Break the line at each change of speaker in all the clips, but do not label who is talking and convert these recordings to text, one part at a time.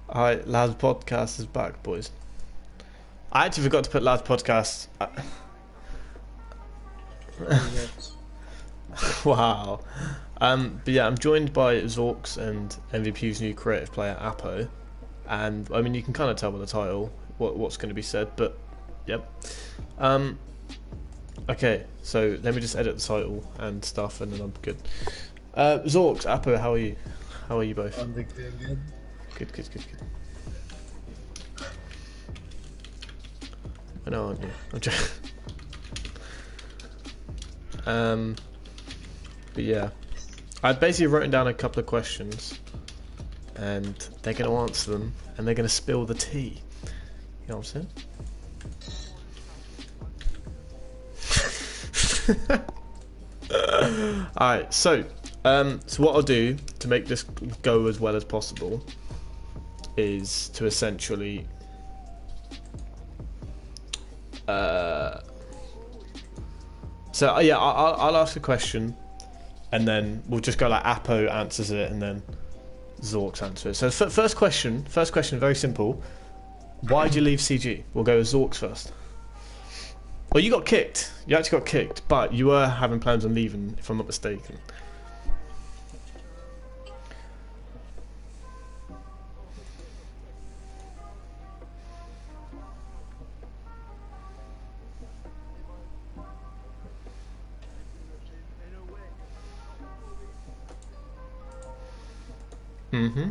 Alright, Lad Podcast is back, boys. I actually forgot to put Lad Podcast. Wow. But yeah, I'm joined by Zorks and MvP's new creative player, Apo. And, I mean, you can kind of tell by the title what's going to be said, but, yep. Okay, so let me just edit the title and stuff, and then I'm good. Zorks, Apo, how are you? How are you both?
I'm doing good.
Good. I know, aren't you? I'm joking. But yeah, I basically written down a couple of questions, and they're going to answer them, and they're going to spill the tea. You know what I'm saying? Alright, so what I'll do to make this go as well as possible is to essentially I'll ask a question, and then we'll just go like Apo answers it, and then Zorks answers it. So first question, very simple. Why did you leave CG? We'll go with Zorks first. Well, you got kicked. You actually got kicked, but you were having plans on leaving, if I'm not mistaken. Mm-hmm.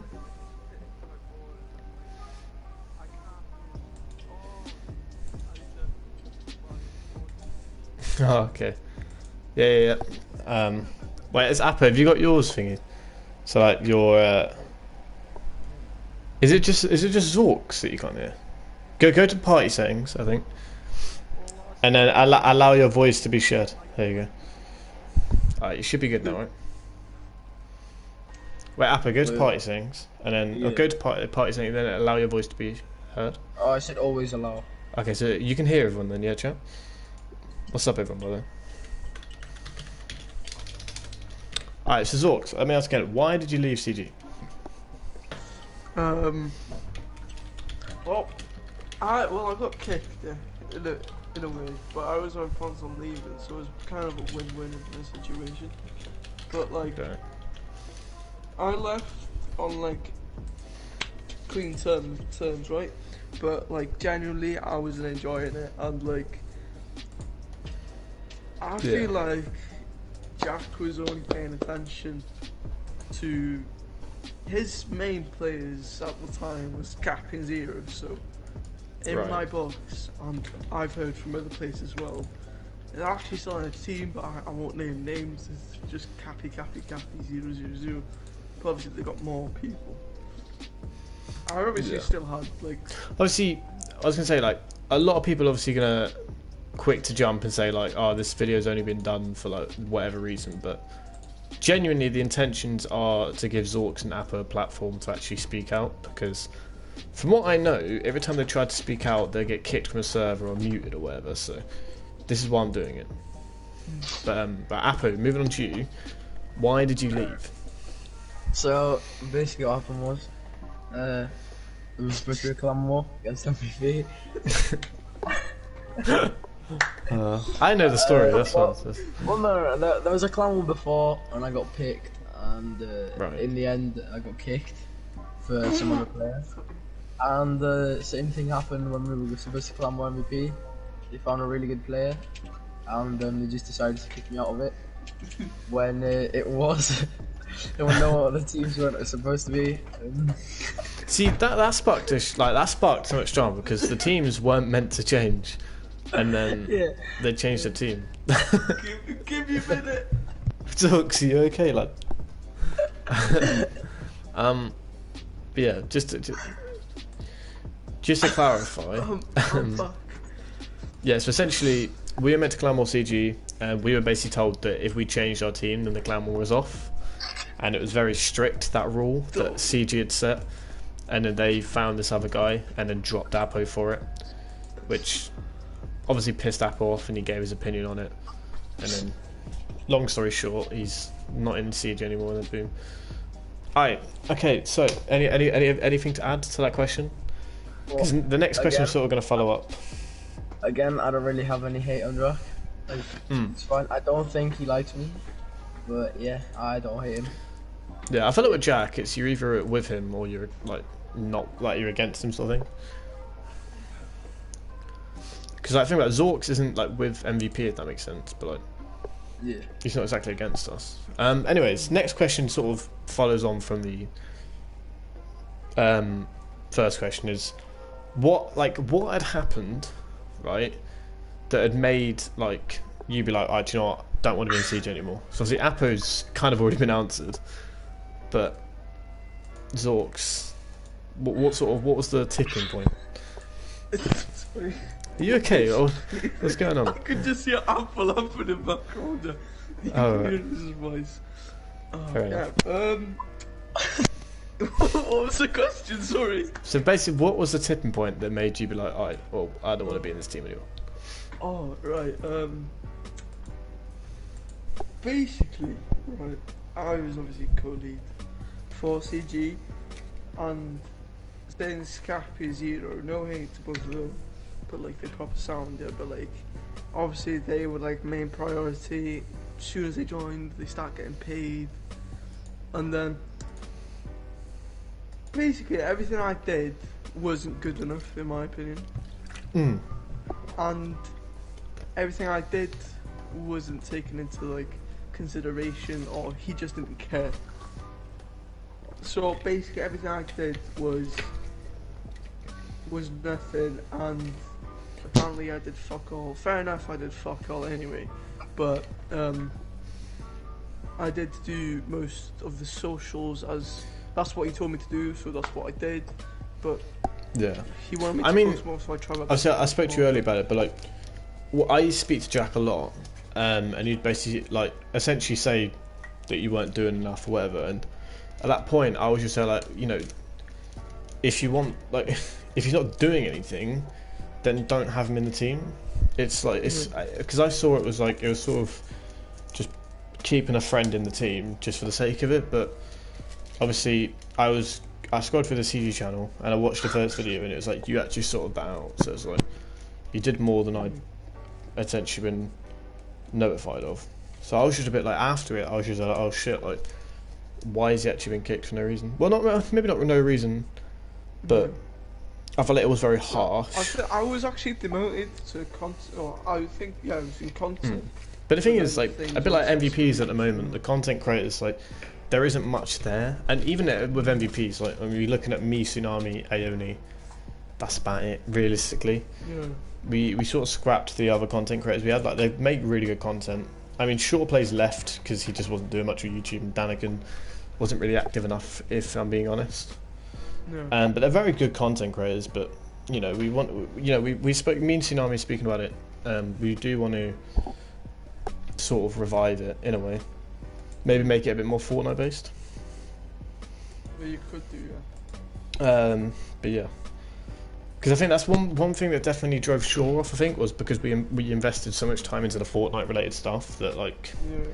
Oh, okay. Yeah. Wait, it's Apo. Have you got yours thingy? So like your is it just Zorks that you can't hear? Go to party settings, I think, and then allow your voice to be shared. There you go. Alright, you should be good now, right? Wait, Apo, go to party settings, and then go to party settings, then allow your voice to be heard.
Oh, I said always allow.
Okay, so you can hear everyone then, yeah, chat? What's up, everyone, by the way? Alright, so Zorks, let me ask again, why did you leave CG?
Well, I got kicked, yeah, in a way, but I was on plans on leaving, so it was kind of a win-win in this situation. But like,
Okay.
I left on like clean terms, right? But like genuinely, I wasn't enjoying it, and like, I feel like Jack was only paying attention to his main players at the time was capping zero, so in my books, and I've heard from other players as well, they're actually still on a team, but I won't name names, it's just cappy 000, but obviously they got more people. I obviously still had like...
Obviously, I was going to say, like, a lot of people are obviously going to quick to jump and say like, oh, this video's only been done for like whatever reason, but genuinely the intentions are to give Zorks and Apo a platform to actually speak out, because from what I know, every time they try to speak out they get kicked from a server or muted or whatever, so this is why I'm doing it. But Apo, moving on to you, why did you leave?
So basically what happened was, it was supposed to be a clan war against MvP.
I know the story, that's what it is.
Well, no, there was a clan war before, and I got picked, and in the end I got kicked for some other player. And the same thing happened when we were supposed to clan war MVP. They found a really good player, and they just decided to kick me out of it. When it was, there were no other teams weren't supposed to be.
See, that sparked so much drama because the teams weren't meant to change. And then they changed the team.
give me a minute.
Zorks, are you okay, lad? But yeah, just to clarify.
I'm back.
Yeah, so essentially, we were meant to clan war CG, and we were basically told that if we changed our team, then the clan war was off. And it was very strict, that rule that CG had set. And then they found this other guy, and then dropped Apo for it, which obviously pissed Apo off, and he gave his opinion on it. And then, long story short, he's not in CG anymore, and then boom. Alright, okay, so anything to add to that question? Because
Well,
the next question is sort of going to follow up.
Again, I don't really have any hate on Jack. Like, it's fine. I don't think he likes me, but yeah, I don't hate him.
Yeah, I feel like with Jack, it's you're either with him or you're like not, like you're against him sort of thing. Because I think like Zorks isn't like with MvP, if that makes sense, but like
yeah,
he's not exactly against us. Anyways, next question sort of follows on from the first question is what had happened, right, that had made like you be like, do you know what, don't want to be in Siege anymore. So obviously Apo's kind of already been answered, but Zorks, what was the tipping point?
Sorry.
Are you okay? Or what's going on?
I could just hear Apple up in the background.
Oh, right.
His voice. Oh,
Fair enough.
What was the question? Sorry.
So basically, what was the tipping point that made you be like, alright, well, I don't want to be in this team anymore?
Oh, right. Basically, right, I was obviously co-lead for CG, and then Scappy Zero, no hate to both of them, but like they proper sound, yeah, but like, obviously they were like main priority. As soon as they joined, they start getting paid, and then basically everything I did wasn't good enough in my opinion. And everything I did wasn't taken into like consideration, or he just didn't care. So basically everything I did was nothing, and apparently I did fuck all. Fair enough, I did fuck all anyway, but I did do most of the socials, as that's what he told me to do, so that's what I did. But
yeah,
he wanted me to post more, so I tried my best.
I spoke to you earlier about it, but like, well, I speak to Jack a lot, and he'd basically like essentially say that you weren't doing enough or whatever, and at that point I was just say like, you know, if you want, like, if he's not doing anything, then don't have him in the team. It's like, it's because I saw it was like, it was sort of just keeping a friend in the team just for the sake of it. But obviously I scrolled through the CG channel and I watched the first video, and it was like you actually sorted that out. So it's like you did more than I'd essentially been notified of. So I was just a bit like, after it I was just like, oh shit, like why has he actually been kicked for no reason? Well, not maybe not for no reason, but I felt like it was very harsh.
I was actually demoted to content, or I think, yeah, I was in content.
But the thing is, like, a bit like MVPs at the moment, the content creators, like, there isn't much there. And even with MVPs, like, when we're looking at me, Tsunami, Aoni, that's about it, realistically.
Yeah.
We sort of scrapped the other content creators we had. Like, they make really good content. I mean, Shortplay's left because he just wasn't doing much with YouTube, and Daniken wasn't really active enough, if I'm being honest.
Yeah.
But they're very good content creators. But you know, we spoke. Me and Tsunami speaking about it. We do want to sort of revive it in a way. Maybe make it a bit more Fortnite based.
Well, you could do, yeah.
But yeah, because I think that's one thing that definitely drove Shaw off. I think was because we invested so much time into the Fortnite related stuff that like.
Yeah.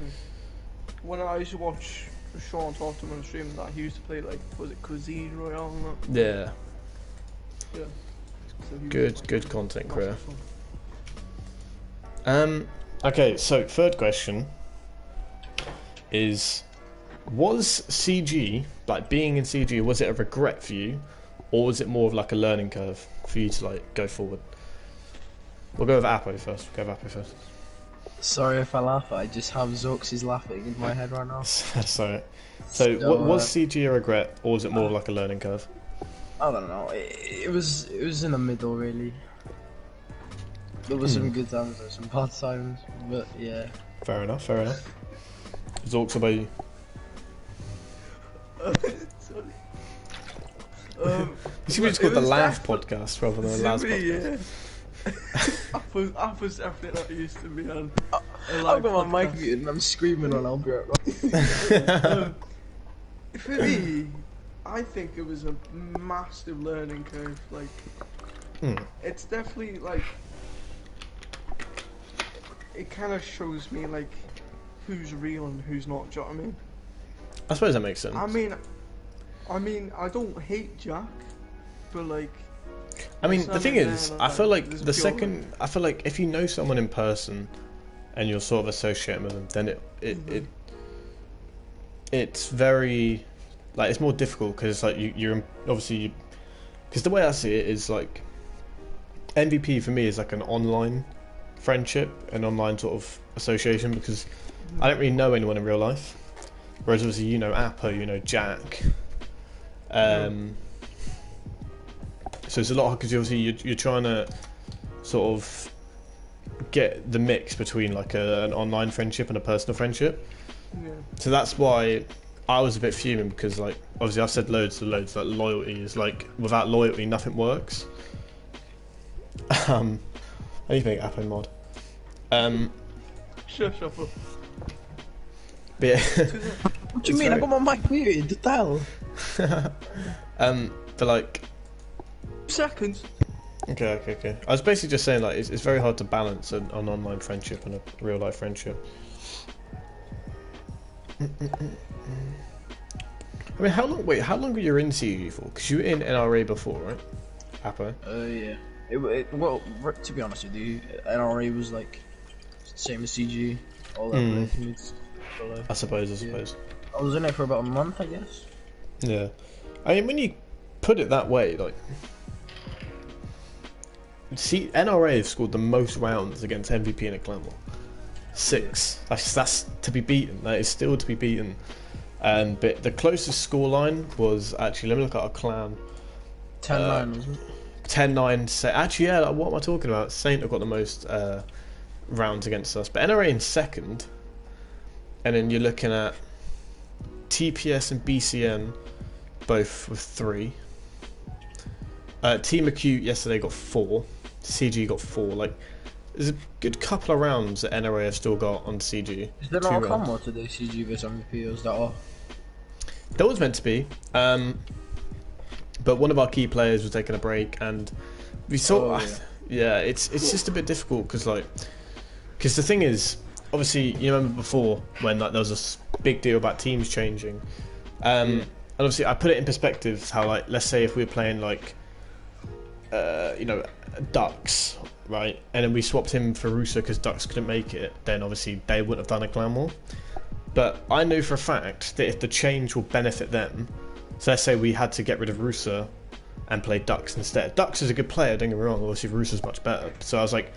When I used to watch Sean talk to him on the stream, that he used to play like, was it Cuisine Royale and that?
Yeah.
Yeah. So
Good content creator. Okay, so third question is, was CG, like being in CG, was it a regret for you, or was it more of like a learning curve for you to like go forward? We'll go with Apo first.
Sorry if I laugh, I just have Zorks laughing in my head right now.
Sorry. So was CG a regret, or was it more of like a learning curve?
I don't know. It was in the middle, really. There were some good times and some bad times, but yeah.
Fair enough. Zorks, about you?
Sorry.
You should just call it the Laugh Podcast rather than the Laugh Podcast.
Yeah. I was definitely not used to being on a
I've
live
got my mic
podcast.
muted and I'm screaming on Albert.
For me, I think it was a massive learning curve. Like, it's definitely like, it kind of shows me like who's real and who's not. Do you know what I mean?
I suppose that makes sense.
I mean, I mean, I don't hate Jack, but like.
I mean, the thing is, I feel like I feel like if you know someone in person, and you're sort of associating with them, then it's very, like, it's more difficult because like you're obviously, because the way I see it is like, MvP for me is like an online friendship, an online sort of association, because I don't really know anyone in real life, whereas obviously you know Appa, you know Jack, so it's a lot because obviously you're trying to sort of get the mix between like an online friendship and a personal friendship.
Yeah.
So that's why I was a bit fuming, because like obviously I've said loads that loyalty is like, without loyalty nothing works. How do you think, Appa mod?
Shut up.
But yeah.
What do you mean? I got my mic muted. The hell?
But like.
Seconds.
Okay. I was basically just saying like it's very hard to balance an online friendship and a real life friendship. I mean, how long were you in CG for? Because you were in NRA before, right? Appa?
Yeah. Well, to be honest with you, NRA was like same as CG. All that.
I suppose.
I was in it for about a month, I guess.
Yeah. I mean, when you put it that way, like, see, NRA have scored the most rounds against MvP in a clan war. 6. That's to be beaten. That is still to be beaten. But the closest scoreline was actually, let me look at our clan.
10-9, wasn't it?
10-9. Actually, yeah. Like, what am I talking about? Saint have got the most rounds against us, but NRA in second. And then you're looking at TPS and BCN, both with 3. Team Acute yesterday got 4. CG got 4. Like, there's a good couple of rounds that NRA have still got on CG.
Is there not a combo today, CG vs MVP, or is that all?
There was meant to be, but one of our key players was taking a break, and we saw. It's just a bit difficult because the thing is, obviously, you remember before when like there was a big deal about teams changing, and obviously I put it in perspective how, like, let's say if we were playing like Ducks, right, and then we swapped him for Russo because Ducks couldn't make it, then obviously they wouldn't have done a clan war. But I know for a fact that if the change will benefit them, so let's say we had to get rid of Russo and play Ducks instead. Ducks is a good player, don't get me wrong, obviously Russo's much better. So I was like,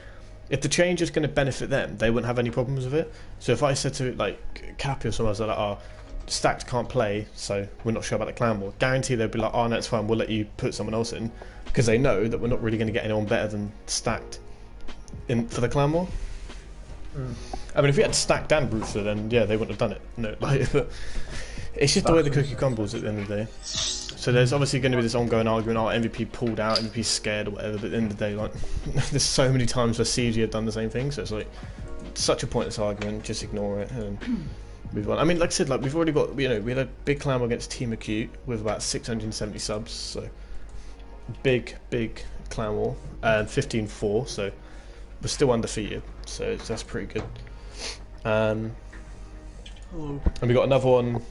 if the change is going to benefit them, they wouldn't have any problems with it. So if I said to like Cappy or someone, I was like, oh, Stacked can't play, so we're not sure about the clan war, guarantee they'd be like, oh no, it's fine, we'll let you put someone else in, because they know that we're not really going to get anyone better than Stacked in for the clan war. I mean, if we had Stacked and Brewster, then yeah, they wouldn't have done it. No, like, but it's just the way the cookie crumbles at the end of the day. So there's obviously going to be this ongoing argument, oh, MVP pulled out, MVP's scared or whatever, but at the end of the day, like, there's so many times where CG have done the same thing, so it's like, such a pointless argument, just ignore it and move on. I mean, like I said, like, we've already got, we had a big clan against Team Acute with about 670 subs, so big clan war, and 15-4, so we're still undefeated, so that's pretty good. And we got another one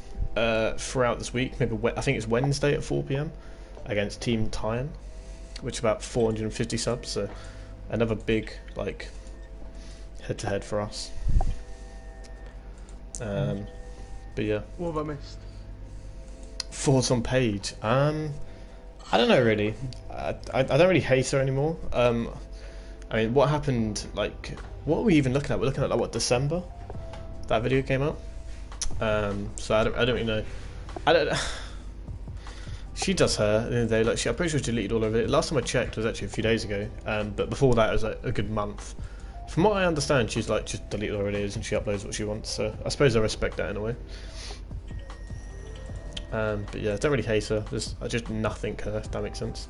throughout this week, maybe I think it's Wednesday at 4 PM against Team Tyan, which is about 450 subs, so another big, like, head-to-head for us. But yeah.
What have I missed?
Thoughts on Paige? I don't know really. I don't really hate her anymore. I mean, what happened? Like, what are we even looking at? We're looking at like what, December? That video came out. So I don't really know. I don't. She does her at the end of the day. Like, I'm pretty sure she deleted all of it. Last time I checked was actually a few days ago. But before that, it was like a good month. From what I understand, she's like just deleted all it is and she uploads what she wants. So I suppose I respect that in a way. But yeah, I don't really hate her. I just nothing her, if that makes sense.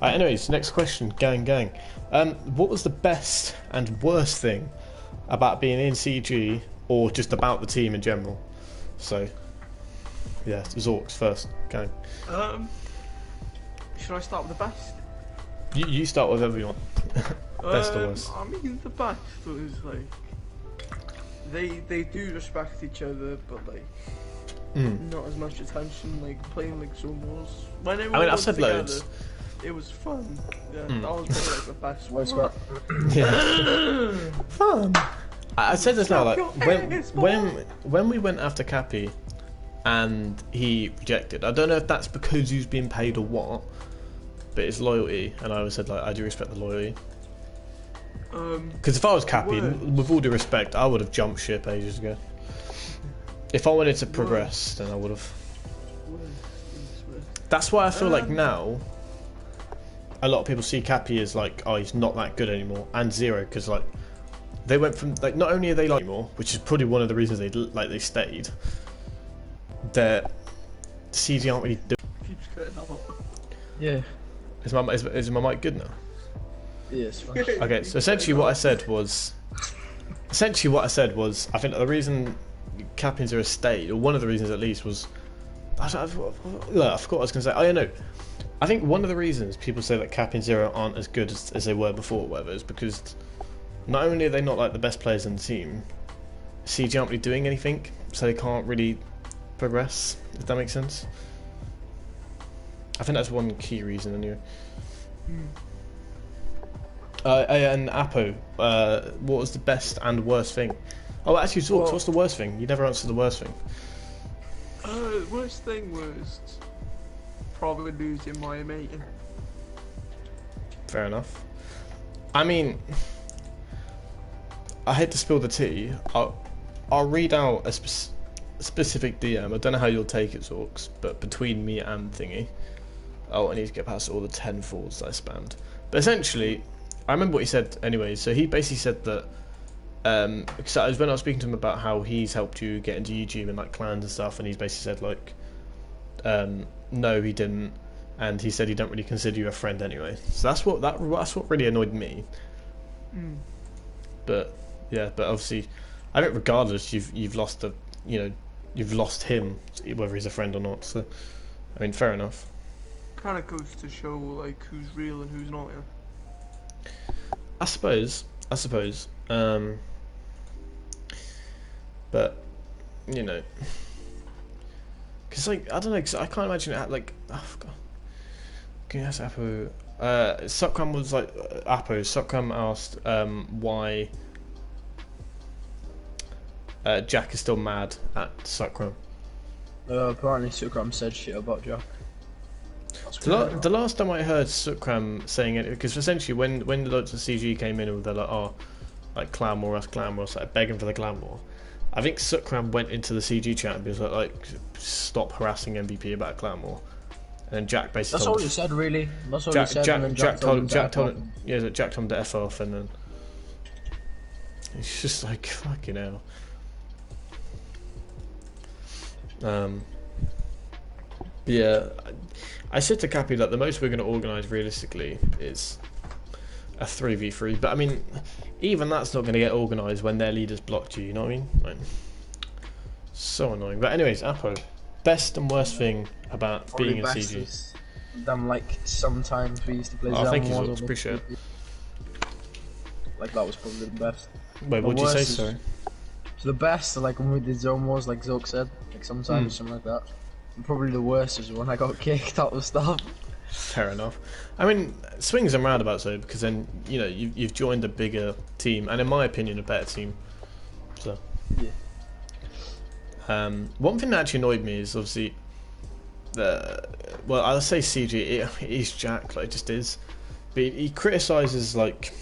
Anyways, next question, gang. What was the best and worst thing about being in CG, or just about the team in general? So, yeah, Zorks first, gang.
Should I start with the best?
You start with everyone. Best or worst?
I mean, the best was like they do respect each other, but like not as much attention, like playing like Zomos. When
I mean, I've said
together,
loads.
It was fun. Yeah, that was probably like the best one.
Yeah. Fun. I said this now, like when we went after Cappy and he rejected. I don't know if that's because he was being paid or what, but it's loyalty, and I always said like I do respect the loyalty. Because if I was Cappy, with all due respect, I would have jumped ship ages ago. If I wanted to progress, then I would have. That's why I feel like now a lot of people see Cappy as like, oh, he's not that good anymore, and Zero, because like they went from like not only are they like more, which is probably one of the reasons they stayed. Their CG aren't really doing.
Keeps cutting out.
Yeah.
Is my mic good now?
Yes.
Okay, so essentially what I said was, I think the reason Cappy and Zero stayed, or one of the reasons at least, was I forgot what I was going to say. I don't know. I think one of the reasons people say that Cappy and Zero aren't as good as they were before, or whatever, is because not only are they not like the best players in the team, CG aren't really doing anything, so they can't really progress, if that makes sense. I think that's one key reason anyway. And Apo, what was the best and worst thing? Oh, actually, Zorks, what's the worst thing? You never answered the worst thing.
The worst thing was probably losing my mate.
Fair enough. I mean, I hate to spill the tea. I'll read out a specific DM. I don't know how you'll take it, Zorks, but between me and Thingy. Oh, I need to get past all the 10 falls that I spammed. But essentially, I remember what he said anyway. So he basically said that, because when I was speaking to him about how he's helped you get into YouTube and like clans and stuff, and he's basically said like, no, he didn't, and he said he don't really consider you a friend anyway. So that's what really annoyed me. But yeah, but obviously, I think regardless, you've lost you've lost him, whether he's a friend or not. So, I mean, fair enough.
Kind of goes to show like who's real and who's not. Yeah.
I suppose. But you know, because like I don't know, cause I can't imagine it like. Oh, God. Can you ask Apo? Sukram was like Apo. Sukram asked why Jack is still mad at Sukram.
Apparently Sukram said shit about Jack.
The last time I heard Sukram saying it, because essentially when loads of CG came in and they're like, oh, like clan war, like begging for the clan war, I think Sukram went into the CG chat and was like stop harassing MvP about clan war, and then Jack basically
that's
told
all he said really. That's all
Jack,
he said.
Jack told him to F off, and then it's just like fucking hell. Yeah, I said to Cappy that the most we're going to organise realistically is a 3v3, but I mean, even that's not going to get organised when their leaders blocked you, you know what I mean? Like, so annoying. But anyways, Apo, best and worst thing about probably being in CG?
Them like sometimes we used to play
thank you, Zorks, appreciate it.
Like that was probably the best.
Wait, what did you say, sorry?
So the best, like when we did Zone Wars, like Zork said, like sometimes something like that. And probably the worst was when I got kicked out of stuff.
Fair enough. I mean, swings and roundabouts though, because then you know you've joined a bigger team, and in my opinion, a better team. So yeah. One thing that actually annoyed me is obviously well, I'll say CG. It is Jack, like it just is, but he criticises like,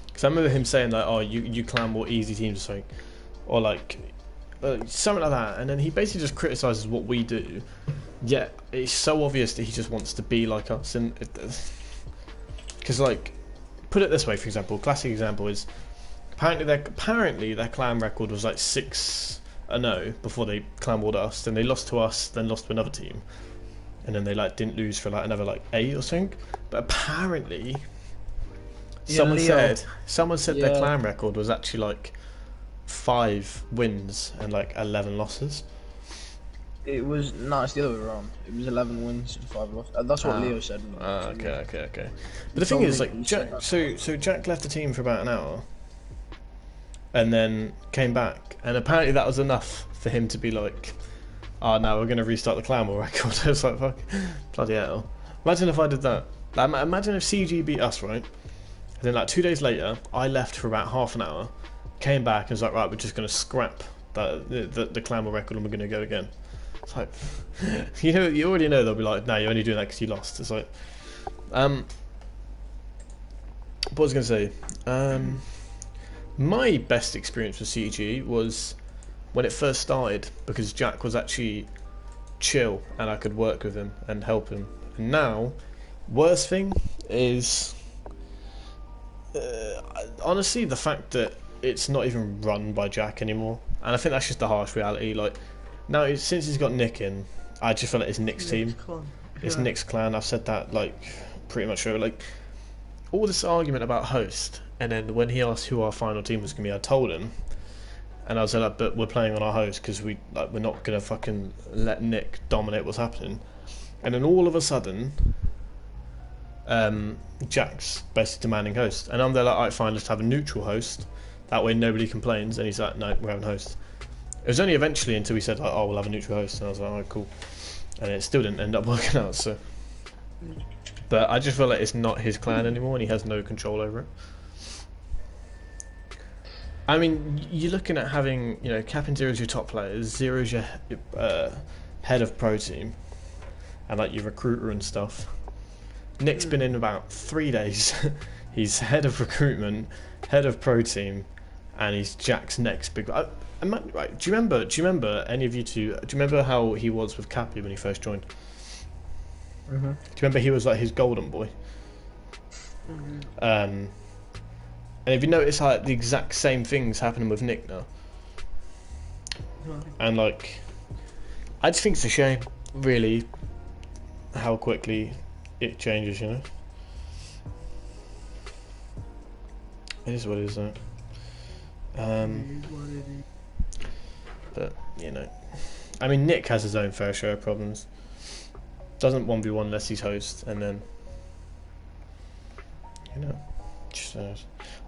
because I remember him saying like, oh, you clan more easy teams or something, or like. Something like that, and then he basically just criticises what we do, yet it's so obvious that he just wants to be like us, and because like, put it this way, for example, classic example is apparently their clan record was like 6-0 before they clan warred us, then they lost to us, then lost to another team, and then they like didn't lose for like another like 8 or something, but apparently someone said their clan record was actually like 5 wins and like 11 losses.
It was it's the other way around. It was 11 wins and 5 losses. That's what Leo said.
Okay. But the thing is, like, Jack, so Jack left the team for about an hour, and then came back, and apparently that was enough for him to be like, oh no, we're going to restart the clan war record. I was like, fuck, bloody hell. Imagine if I did that. Like, imagine if CG beat us, right? And then like 2 days later, I left for about half an hour, came back and was like, right, we're just going to scrap the clan war record and we're going to go again. It's like, you already know they'll be like, no, you're only doing that because you lost. It's like, what was I going to say? My best experience with CG was when it first started, because Jack was actually chill and I could work with him and help him. And now, worst thing is, honestly, the fact that it's not even run by Jack anymore. And I think that's just the harsh reality. Like, now, since he's got Nick in, I just feel like it's Nick's team. It's Nick's clan. I've said that, like, pretty much sure. Like, all this argument about host, and then when he asked who our final team was going to be, I told him, and I was like, but we're playing on our host because we're not going to fucking let Nick dominate what's happening. And then all of a sudden, Jack's basically demanding host, and I'm there like, alright, fine, let's have a neutral host. That way nobody complains. And he's like, no, we're having host. It was only eventually until we said like, oh, we'll have a neutral host, and I was like, alright, cool. And it still didn't end up working out. So, but I just feel like it's not his clan anymore, and he has no control over it. I mean, you're looking at having, you know, Captain Zero's your top player, Zero's your head of pro team, and like your recruiter and stuff. Nick's been in about 3 days. He's head of recruitment, head of pro team, and he's Jack's next big. Right? Do you remember any of you two? Do you remember how he was with Cappy when he first joined? Do you remember he was like his golden boy? And if you notice, like the exact same things happening with Nick now, and like, I just think it's a shame, really, how quickly it changes. You know, it is what it is, though. But you know, I mean, Nick has his own fair share of problems. Doesn't 1v1 unless he's host, and then you know, just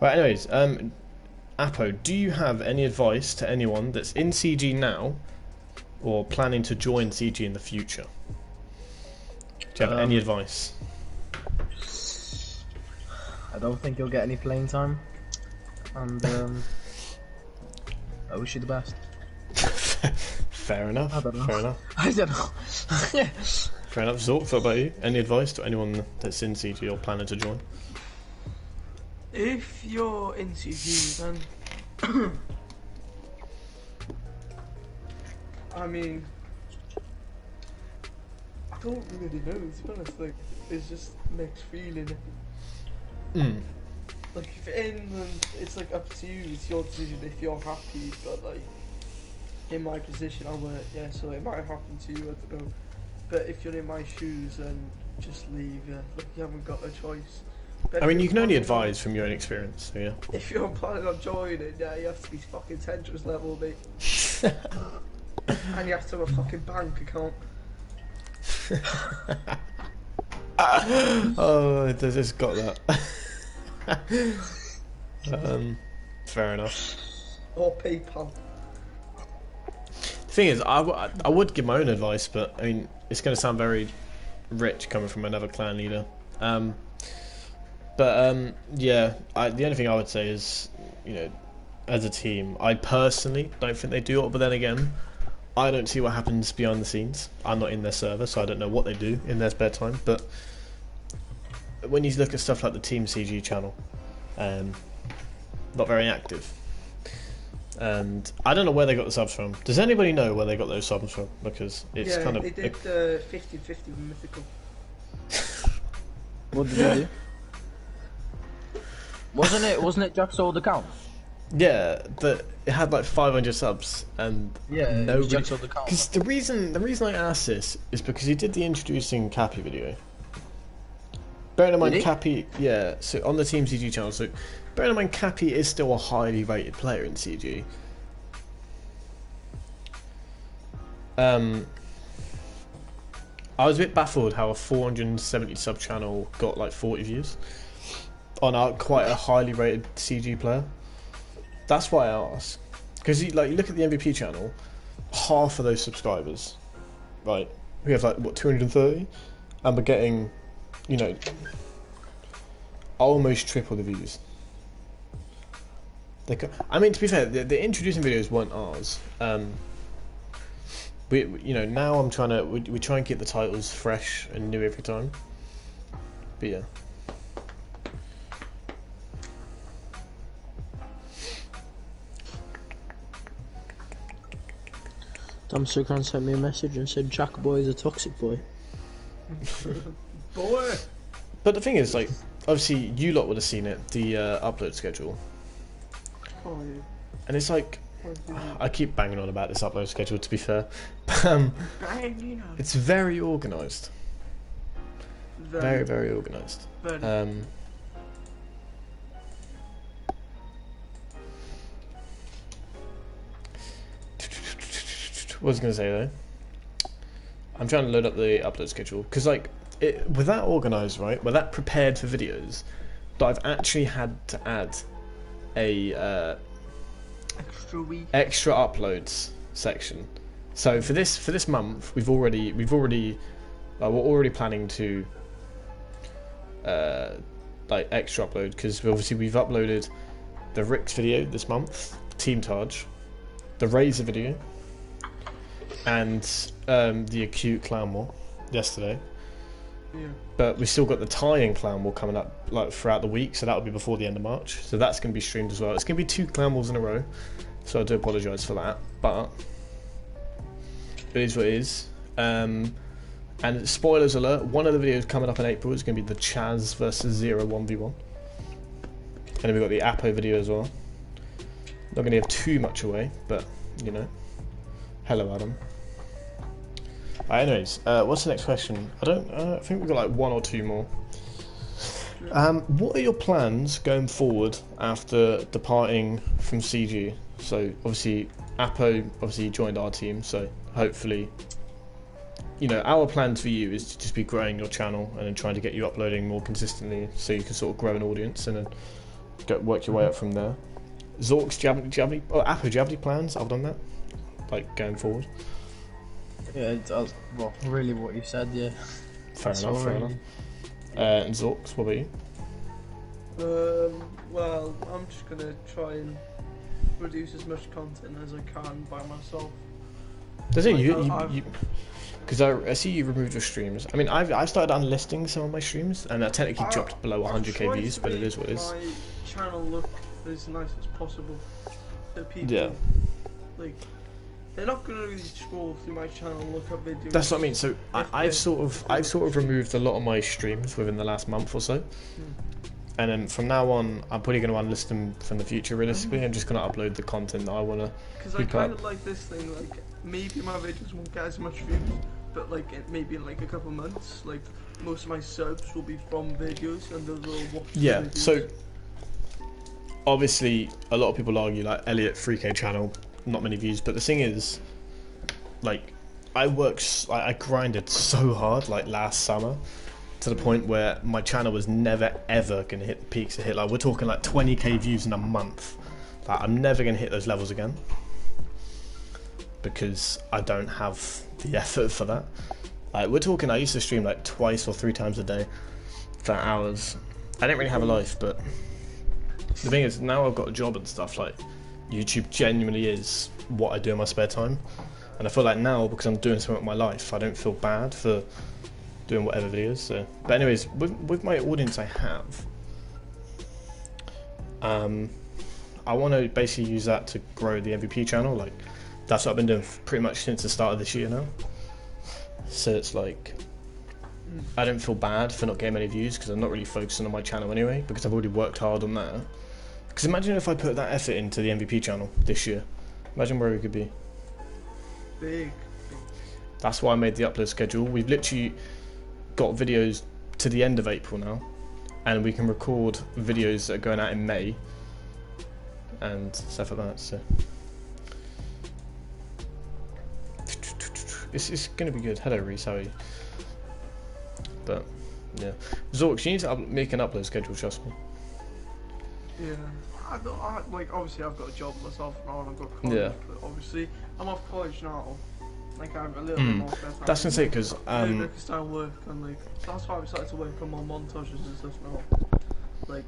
right. Anyways, Apo, do you have any advice to anyone that's in CG now or planning to join CG in the future? Do you have any advice?
I don't think you'll get any playing time, and I wish you the best.
Fair enough.
I don't know.
Fair enough.
I don't know.
Fair enough. Zorks, what about you? Any advice to anyone that's in CG or planning to join?
If you're in CG, then I mean, I don't really know. To be honest, like, it's just mixed feeling. Like, if you're in, then it's like up to you. It's your decision if you're happy. But like, in my position, I weren't. Yeah, so it might have happened to you. I don't know. But if you're in my shoes, then just leave. Yeah, like you haven't got a choice. But
I mean, you can only advise from your own experience, so yeah.
If you're planning on joining, yeah, you have to be fucking Tetris level, mate. And you have to have a fucking bank account.
Oh, I just got that. Fair enough.
Or PayPal.
The thing is, I would give my own advice, but I mean, it's going to sound very rich coming from another clan leader. Yeah, the only thing I would say is, you know, as a team, I personally don't think they do it, but then again, I don't see what happens behind the scenes. I'm not in their server, so I don't know what they do in their spare time, but when you look at stuff like the Team CG channel, not very active. And I don't know where they got the subs from. Does anybody know where they got those subs from? Because it's kind of...
they did 50-50 with Mythical.
What did they do? Wasn't it Jack's old account?
Yeah, but it had like 500 subs, and
yeah,
nobody.
Jack's old account.
Because the reason I asked this is because he did the introducing Cappy video. Bearing in mind, Cappy, yeah. So on the Team CG channel, so bearing in mind, Cappy is still a highly rated player in CG. I was a bit baffled how a 470 sub channel got like 40 views on quite a highly rated CG player. That's why I asked, because you look at the MvP channel, half of those subscribers right, we have like what 230, and we're getting, you know, almost triple the views. I mean, to be fair, the introducing videos weren't ours. You know, now I'm trying to we try and keep the titles fresh and new every time. But yeah.
Tom Sukran sent me a message and said Jack Boy is a toxic boy.
Boy!
But the thing is, like, obviously you lot would have seen it, the upload schedule.
Oh, yeah.
And it's like, I keep banging on about this upload schedule, to be fair. It's very organised. Very, very organised. What was I going to say though? I'm trying to load up the upload schedule because, like, with that organised, right, with that prepared for videos, that I've actually had to add a extra uploads section. So for this month, we're already planning to like extra upload because obviously we've uploaded the Rick's video this month, Team Taj, the Razor video, and the Acute Clown War yesterday.
Yeah.
But we still got the tie-in Clown War coming up like throughout the week, so that'll be before the end of March. So that's going to be streamed as well. It's going to be 2 Clown Wars in a row, so I do apologise for that. But it is what it is. And spoilers alert: one of the videos coming up in April is going to be the Chaz versus Zero 1v1, and then we've got the Apo video as well. Not going to give too much away, but you know. Hello, Adam. Anyways, what's the next question? I think we've got like 1 or 2 more. What are your plans going forward after departing from CG? So obviously, Apo obviously joined our team, so hopefully, you know, our plans for you is to just be growing your channel and then trying to get you uploading more consistently, so you can sort of grow an audience and then work your way up from there. Zorks, do you have any? Oh, Apo, do you have any plans other than that, like going forward?
Yeah, well, really what you said, yeah.
Fair enough. And Zorks, what about you?
Well, I'm just gonna try and produce as much content as I can by myself.
Does it? Because I see you removed your streams. I mean, I've started unlisting some of my streams, and that technically dropped below 100k views, but it is what it is.
My channel look as nice as possible to people.
Yeah.
Like, they're not gonna really scroll through my channel and look at videos.
That's what I mean. So I've sort of removed a lot of my streams within the last month or so, and then from now on, I'm probably going to unlist them from the future. Realistically, I'm just going to upload the content that I want to.
Because I kind of like this thing. Like, maybe my videos won't get as much views, but like maybe in like a couple months, like most of my subs will be from videos, and those will watch.
Yeah.
Videos.
So obviously, a lot of people argue like Elliot 3K channel. Not many views, but the thing is, like, I grinded so hard like last summer to the point where my channel was never ever gonna hit the peaks it hit. Like, we're talking like 20k views in a month. Like, I'm never gonna hit those levels again because I don't have the effort for that. Like, we're talking, I used to stream like 2 or 3 times a day for hours. I didn't really have a life, but the thing is, now I've got a job and stuff, like, YouTube genuinely is what I do in my spare time, and I feel like now, because I'm doing something with my life, I don't feel bad for doing whatever videos. So, but anyways, with my audience I have, I want to basically use that to grow the MVP channel. Like, that's what I've been doing pretty much since the start of this year now. So it's like, I don't feel bad for not getting many views because I'm not really focusing on my channel anyway, because I've already worked hard on that. Because imagine if I put that effort into the MVP channel this year. Imagine where we could be.
Big.
That's why I made the upload schedule. We've literally got videos to the end of April now, and we can record videos that are going out in May and stuff like that. So it's going to be good. Hello, Reese. How are you? But yeah, Zorks, you need to make an upload schedule. Trust me.
Yeah, like, obviously I've got a job myself now and I've got college,
yeah.
But obviously I'm off college now, like a little bit more spare time.
That's gonna say because
work and like that's why we started to work on more montages and stuff now. Like,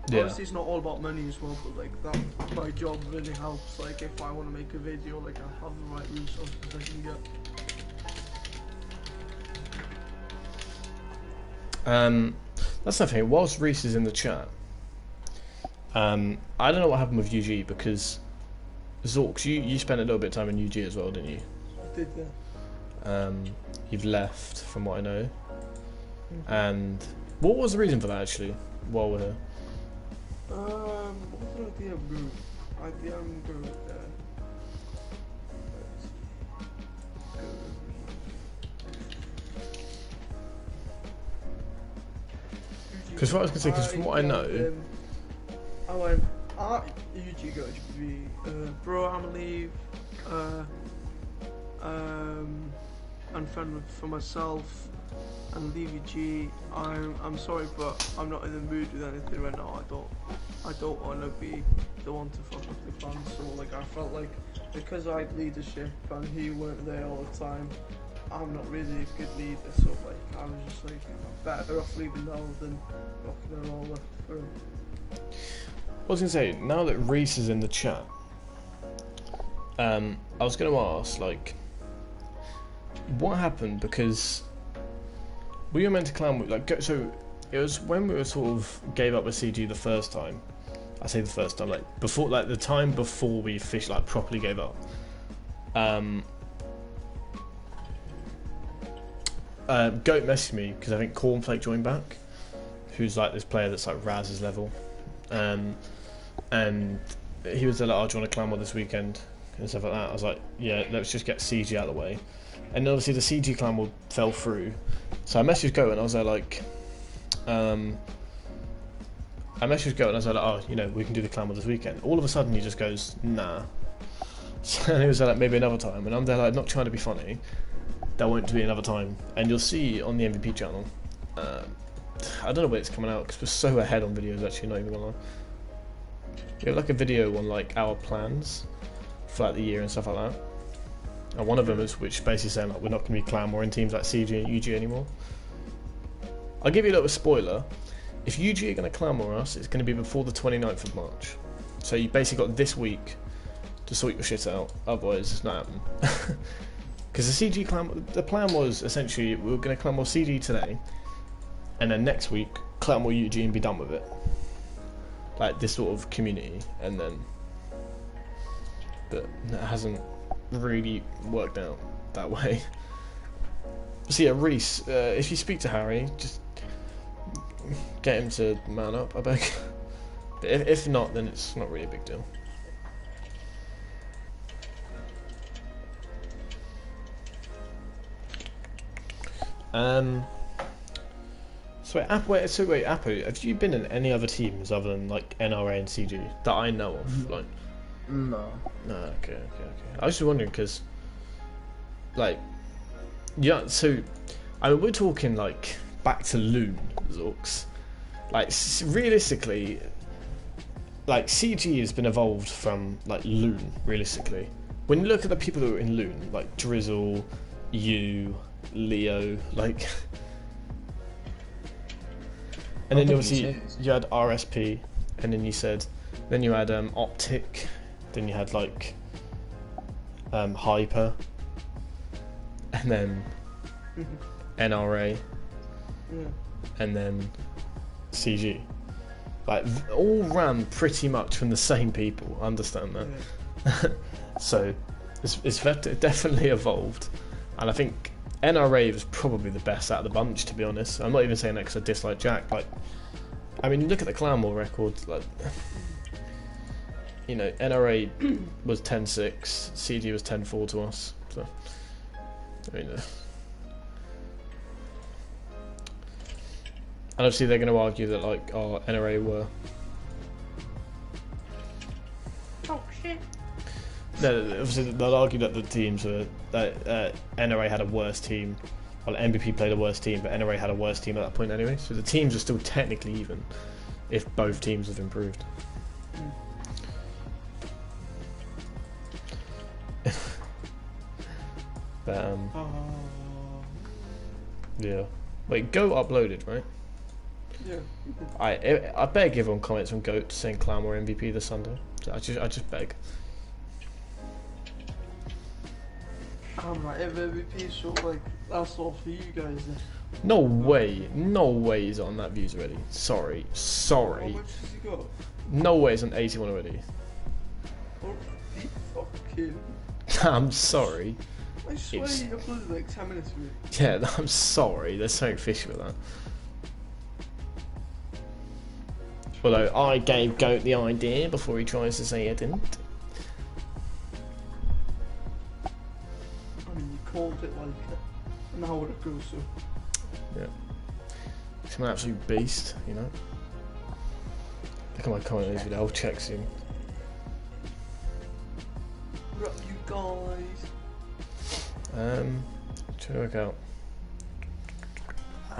obviously it's not all about money as well, but like that my job really helps. Like if I want to make a video, like I have the right resources I can get.
That's the thing. Whilst Reese is in the chat, I don't know what happened with UG because Zorks, you spent a little bit of time in UG as well, didn't you?
I did, yeah.
You've left, from what I know. And what was the reason for that actually? While we're here.
What was the idea, bro? I didn't go there.
Because what I was going to say, because from what I know...
I went, UG going to be, bro, I'm gonna leave, unfriend for myself, and leave UG. I'm sorry, but I'm not in the mood with anything right now. I don't want to be the one to fuck up the plan. So like, I felt like because I had leadership and he weren't there all the time, I'm not really a good leader. So like, I was just like, I'm better off leaving now than fucking it all up for him.
I was going to say, now that Reese is in the chat, I was going to ask, like, what happened? Because we were meant to clan with, like, so it was when we were sort of gave up with CG the first time. I say the first time, like before, like the time before we officially, like, properly gave up. Goat messaged me because I think Cornflake joined back, who's like this player that's like Raz's level. And he was like, oh, do you want to clan war this weekend and stuff like that. I was like, yeah, let's just get CG out of the way. And obviously the CG clan war fell through, so I messaged Go and I was there like, oh, you know, we can do the clan war this weekend. All of a sudden he just goes, nah. So he was like, maybe another time, and I'm there like, not trying to be funny, there won't be another time. And you'll see on the MvP channel, I don't know when it's coming out because we're so ahead on videos, actually, not even gonna lie. We have like a video on like our plans for like the year and stuff like that. And one of them is which basically saying like we're not going to be clan war in teams like CG and UG anymore. I'll give you a little spoiler. If UG are going to clan war us, it's going to be before the 29th of March. So you basically got this week to sort your shit out. Otherwise, it's not happening. Because the CG clan, the plan was essentially we were going to clan war CG today, and then next week clan war UG and be done with it. Like this sort of community, and then, but it hasn't really worked out that way. So yeah, Reese, if you speak to Harry, just get him to man up, I beg. But if not, then it's not really a big deal. So wait, Apu, have you been in any other teams other than like NRA and CG that I know of? Like,
no.
No, okay. I was just wondering because, like, yeah. So, I mean, we're talking like back to Loon, Zorks. Like, realistically, like CG has been evolved from like Loon. Realistically, when you look at the people that were in Loon, like Drizzle, you, Leo, like. And then obviously you had RSP, and then you had Optic, then you had like Hyper, and then NRA, and then CG. Like all ran pretty much from the same people. I understand that. Yeah. So it's definitely evolved, and I think NRA was probably the best out of the bunch, to be honest. I'm not even saying that because I dislike Jack. Like, I mean, look at the Clan War record. Like, you know, NRA was 10-6, CG was 10-4 to us. So, I mean, and obviously they're going to argue that like, oh, NRA were.
Oh shit.
No, obviously they'll argue that the teams were that NRA had a worse team. Well, MvP played a worse team, but NRA had a worse team at that point anyway. So the teams are still technically even, if both teams have improved. But yeah. Wait, Goat uploaded, right?
Yeah.
I beg everyone comments on Goat saying Clown or MVP this Sunday. So I just beg.
I'm like, MVP, so like, that's all for you guys then.
No way he's on that views already. Sorry.
How much has he got?
No way he's on 81 already.
Holy fucking...
I'm sorry.
I swear he uploaded like 10 minutes ago.
Yeah, I'm sorry. There's something fishy with that. Although I gave Goat the idea before he tries to say I didn't.
I mean, you called it like an hour ago, so...
Yeah. He's an absolute beast, you know. Look at my comment on this video, I'll check soon.
What up, you guys?
Trying to work out.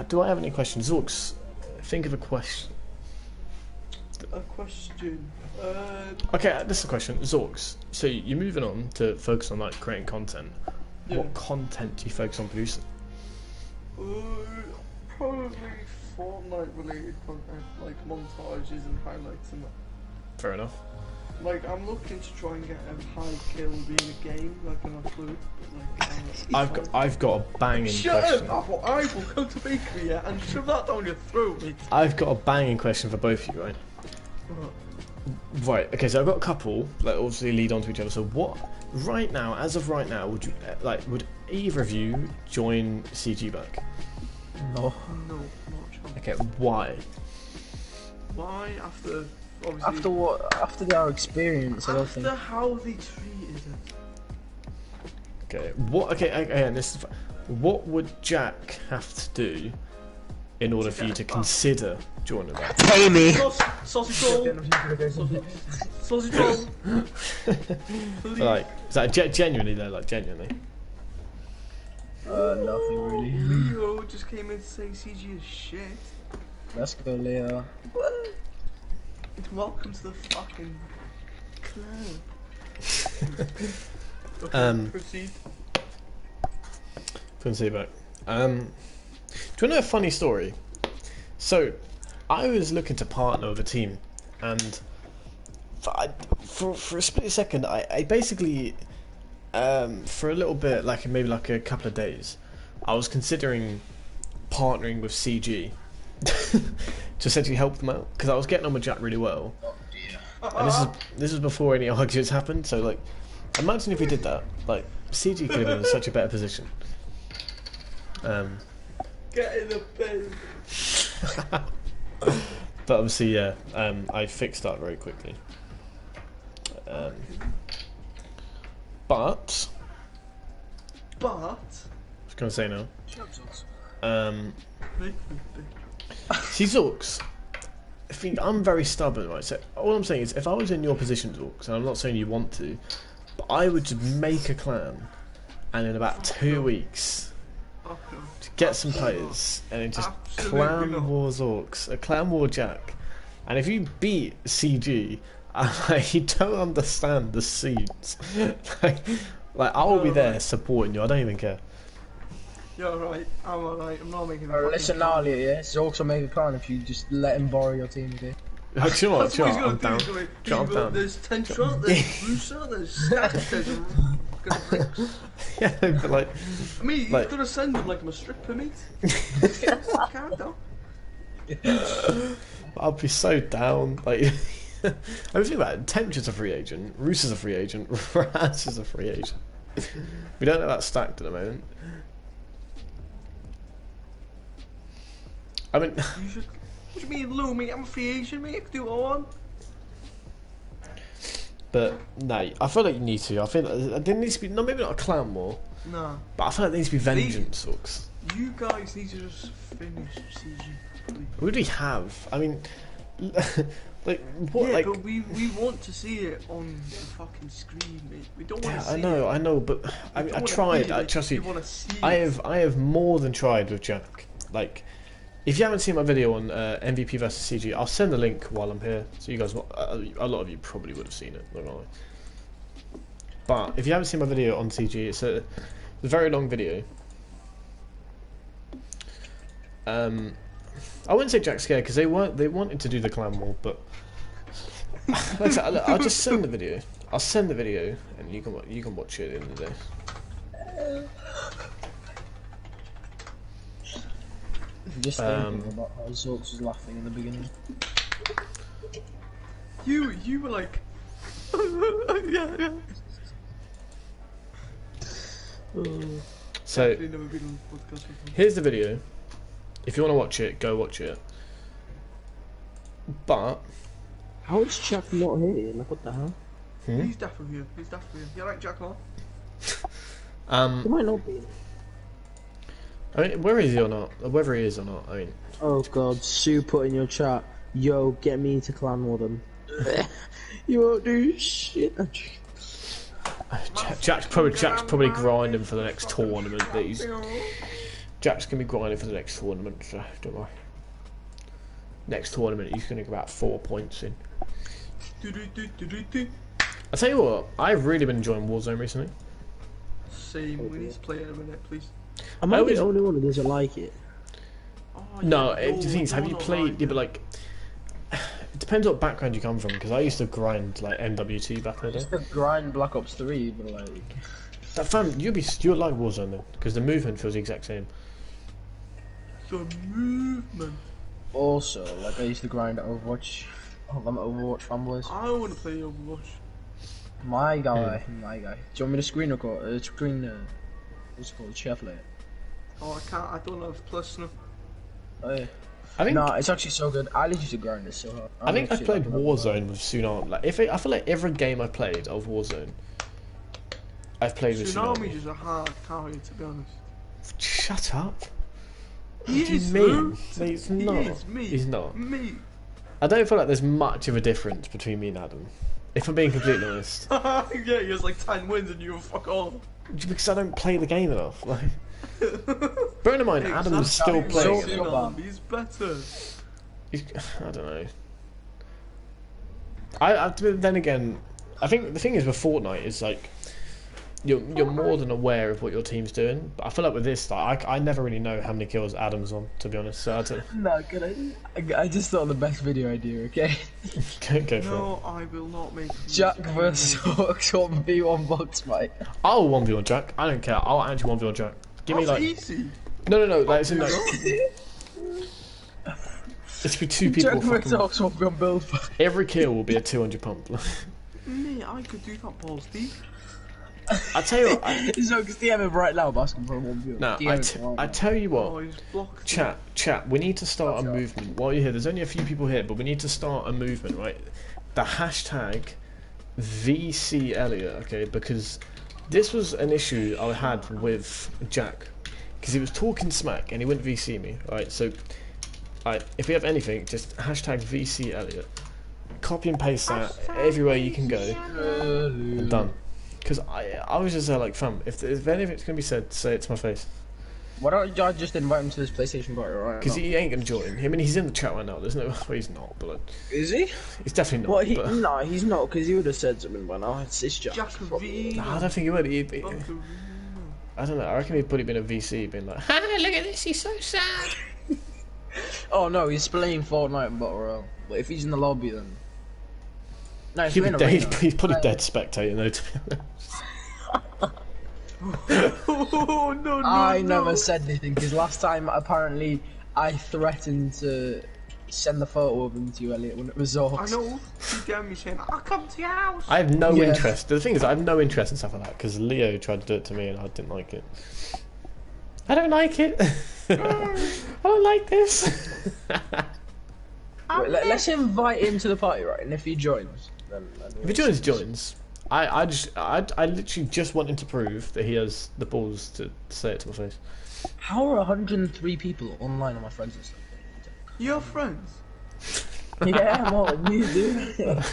Do I have any questions? Zorks, think of a question.
A question.
Okay, this is a question. Zorks, so you're moving on to focus on like creating content.
Yeah.
What content do you focus on producing?
Probably Fortnite related content, like montages and highlights and that.
Fair enough.
Like, I'm looking to try and get a high kill being a game, like an upload. Like,
I've got a banging
Shut
question.
up, Apple! I will go to bakery and shove that down your throat, mate.
I've got a banging question for both of you, right? Right. Okay, so I've got a couple that obviously lead on to each other. So what, right now, as of right now, would you would either of you join CG back?
No.
No, not a chance.
Okay, why?
Why? After, obviously...
After what? After our experience, I don't think.
After how they treated us.
Okay, what? Okay, and this is. What would Jack have to do in order for you to consider joining back?
Pay me.
Sausage roll. Sausage roll.
Like, is that genuinely though? Like genuinely?
Nothing really.
Leo just came in to say CG is shit.
Let's go, Leo.
What? Welcome to the fucking club. Okay, proceed.
Couldn't see back. Do you want to know a funny story? So, I was looking to partner with a team, and for a split second, I basically, for a little bit, like maybe like a couple of days, I was considering partnering with CG to essentially help them out, because I was getting on with Jack really well. And this is before any arguments happened. So like, imagine if we did that. Like, CG could have been in such a better position.
Get in the bin.
But obviously, yeah, I fixed that very quickly. But
I
was gonna say no.
Make me big.
See, Zorks, I think I'm very stubborn, right? So all I'm saying is, if I was in your position, Zorks, and I'm not saying you want to, but I would just make a clan, and in about 2 weeks, to get some players, and then just clan war Zorks, a clan war Jack, and if you beat CG, you don't understand the seeds. like I will be there supporting you. I don't even care.
You're alright, I'm alright, I'm not making
Listen now, Leo, yeah? Zorks will make a plan if you just let him borrow your team, okay?
Do you know what?
That's what he's
I'm
gonna
down.
do.
I'm down.
There's Tentra, there's Rusa, there's Stack, there's
Yeah, but like,
I mean, you've
like-
got to send him like I'm a stripper, mate. Calm down.
I'll be so down. Like, I mean, think about it. Tentra's a free agent. Rusa's a free agent. Raz is a free agent. We don't know that stacked at the moment. I mean,
You should. What do you mean, Lou, mate? I'm a free agent, mate. I can do what I want.
but no, I feel like you need to. I feel like there needs to be, no, maybe not a clan war,
Nah.
but I feel like there needs to be vengeance. Zorks.
You guys need to just finish CG. Please.
Who do we have? I mean, like what?
Yeah,
like,
but we want to see it on the fucking screen, mate. We don't want
yeah,
to see
I know, but I mean, I tried. Trust me, I have more than tried with Jack. Like, if you haven't seen my video on MvP versus CG, I'll send the link while I'm here, so you guys, a lot of you probably would have seen it. Not gonna lie. But if you haven't seen my video on CG, it's a very long video. I wouldn't say Jack's scared because they wanted to do the clan war, but like I said, I'll just send the video. I'll send the video, and you can watch it at the end of the day.
Just thinking about how Zorks was laughing in the beginning.
You were like, yeah.
So here's the video. If you want to watch it, go watch it. But
how is Jack not here? Like, what the hell?
He's definitely here. He's definitely here. You like Jack on?
He might not be.
I mean, where is he or not? Whether he is or not, I mean.
Oh god, Sue put in your chat, yo, get me to clan war them. You won't do shit.
Jack's probably grinding for the next tournament. Jack's gonna be grinding for the next tournament, so don't worry. Next tournament, he's gonna get about 4 points in. I'll tell you what, I've really been enjoying Warzone recently.
Same. We need to play it in a minute, please.
Am I the only one who doesn't like it?
No, the thing is, have you played? Yeah, but like, it depends what background you come from. Because I used to grind like MWT back in the day.
I used to grind Black Ops 3, but like.
That fam, you'd like Warzone then, because the movement feels the exact same.
The movement.
Also, like I used to grind Overwatch. I'm Overwatch fanboys.
I want to play Overwatch.
My guy. Do you want me to screen record? What's it called? Share play.
Oh, I can't. I don't have plus now.
Oh yeah.
I think
no, it's actually so good. I used to grind this so hard.
I think I've played Warzone with Tsunami. Like, I feel like every game I played of Warzone, I've played with Tsunami.
Tsunami is a hard target, to be honest.
Shut up.
He
What do
is,
you mean?
Luke.
Mate, he's not.
He is me.
He's not.
Me.
I don't feel like there's much of a difference between me and Adam. If I'm being completely honest.
Yeah, he has like 10 wins and you fuck off.
Because I don't play the game enough. Like, bearing in mind, Adam's still playing.
He's better.
I don't know. Then again, I think the thing is with Fortnite is like you're more than aware of what your team's doing. But I feel like with this, like, I never really know how many kills Adam's on, to be honest. So I don't.
No, I just thought of the best video idea. Okay.
Go for it.
No, I will not make.
Jack versus Zorks 1v1 box fight.
I'll 1v1 Jack. I don't care. I'll actually 1v1 Jack. Give me
That's
like.
easy.
No. Like, it's in like. It's be 2 people.
Jack versus Zorks 1v1 build fight.
Every kill will be a 200 pump.
Me, I could do that, balls deep.
I tell you what.
Zorks DM him right now, asking for a 1v1.
No, I tell you what.
Oh, he's blocked.
Chat. We need to start a movement. While you're here, there's only a few people here, but we need to start a movement, right? The hashtag VC Elliot, okay? Because this was an issue I had with Jack, because he was talking smack and he wouldn't VC me, right? So, if we have anything, just hashtag VC Elliot. Copy and paste that everywhere you can go. And done. Because I was just like, fam, if anything's gonna be said, say it to my face.
Why don't y'all just invite him to this PlayStation party, right?
Because he ain't gonna join. I mean, he's in the chat right now. There's no, well, he's not, but like,
is he?
He's definitely not.
Well,
but,
no, he's not, because he would have said something by now. It's Jack.
Nah, I don't think he would. I don't know. I reckon he'd put him in a VC, being like, "Ha, look at this. He's so sad."
Oh no, he's playing Fortnite and Battle Royale. But if he's in the lobby, then no,
he's probably dead spectating though. To be honest.
Oh, no,
I never said anything because last time apparently I threatened to send the photo of him to you, Elliot, when it was Zorks.
I know. He gave me saying, "I'll come to your house."
I have no interest. The thing is, I have no interest in stuff like that because Leo tried to do it to me and I didn't like it. I don't like it. I don't like this.
Wait, let's invite him to the party, right? And if he joins, then
if he joins. I literally just want him to prove that he has the balls to say it to my face.
How are 103 people online on my friends and stuff?
Your friends?
Yeah, I'm all me, dude.